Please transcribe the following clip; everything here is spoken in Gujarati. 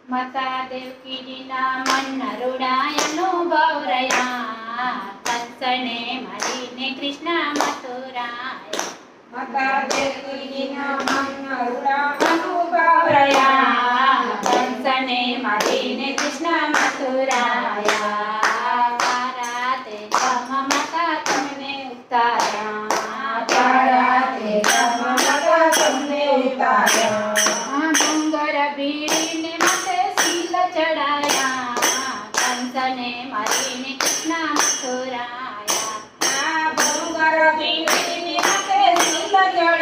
માતા દેવકીજીના મનના રૂડાયનું ગૌરયા કંસને મારીને કૃષ્ણ મથુરાયા માતા દેવકીજીના મનના રૂડાયનું ગૌરયા કંસને મારીને કૃષ્ણ મથુરાયા તારા તે ધમ માતા તમને ઉતાર્યા તારા તે ધમ માતા તમને ઉતાર્યા ડુંગર ભીડીને માથે શીલ ચડાયા કંસને મારીને કૃષ્ણ મથુરાયા આ ડુંગર ભીડીને માથે શીલ ચડાયા